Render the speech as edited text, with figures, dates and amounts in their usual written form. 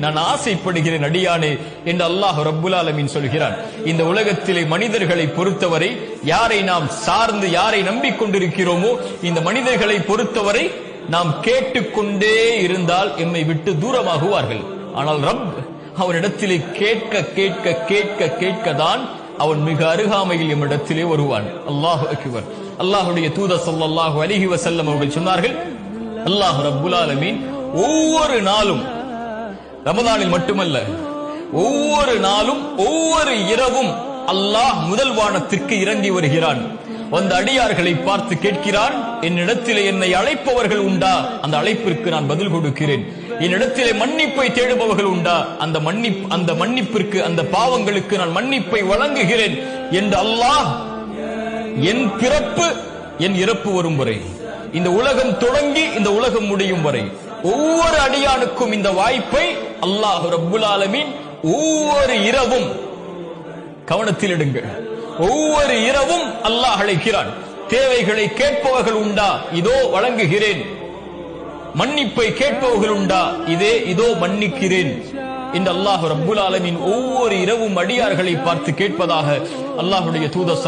நான் ஆசைப்படுகிறேன் அடியானே என்று அல்லாஹ் ரப்புல் ஆலமீன் சொல்கிறான். இந்த உலகத்திலே மனிதர்களை பொறுத்தவரை யாரை நாம் சார்ந்து யாரை நம்பிக்கொண்டிருக்கிறோமோ இந்த மனிதர்களை பொறுத்தவரை நாம் கேட்டுக்கொண்டே இருந்தால் எம்மை விட்டு தூரமாகுவார்கள். ஆனால் ரப் அவனிடத்திலே கேட்க கேட்க கேட்க கேட்கதான் அவன் மிக அருகாமையில் எம்மிடத்திலே வருவான். அல்லாஹு அக்பர். அல்லாஹ்வுடைய தூதர் ஸல்லல்லாஹு அலைஹி வஸல்லம் அவர்கள் சொன்னார்கள், அல்லாஹ் ரப்புல் ஆலமீன் ஒவ்வொரு நாளும், ரமதானில் மட்டுமல்ல, ஒவ்வொரு நாளும் ஒவ்வொரு இரவும் அல்லாஹ் முதல் வானத்திற்கு இறங்கி வருகிறான். அந்த அடியார்களை பார்த்து கேட்கிறான், என்னிடத்திலே என்னை அழைப்பவர்கள் உண்டா? அந்த அழைப்பிற்கு நான் பதில் கொடுக்கிறேன். என்னிடத்திலே மன்னிப்பை தேடுபவர்கள் உண்டா? அந்த மன்னிப்பிற்கு, அந்த பாவங்களுக்கு நான் மன்னிப்பை வழங்குகிறேன் என்று அல்லாஹ் என் பிறப்பு என் இறப்பு வரும் வரை, இந்த உலகம் தொடங்கி இந்த உலகம் முடியும் வரை ஒவ்வொரு அடியானுக்கும் இந்த வாய்ப்பை அல்லாஹ் ரப்புல் ஆலமீன் ஒவ்வொரு இரவும், கவனத்தில் எடுங்கள், ஒவ்வொரு இரவும் அல்லாஹ் அழைக்கிறான். தேவைகளை கேட்பவர்கள் உண்டா? இதோ வழங்குகிறேன். மன்னிப்பை கேட்பவர்கள் உண்டா? இதோ மன்னிக்கிறேன் என்று அல்லாஹ் ரப்புல் ஆலமீன் ஒவ்வொரு இரவும் அடியார்களை பார்த்து கேட்பதாக அல்லாஹ்வுடைய தூதர்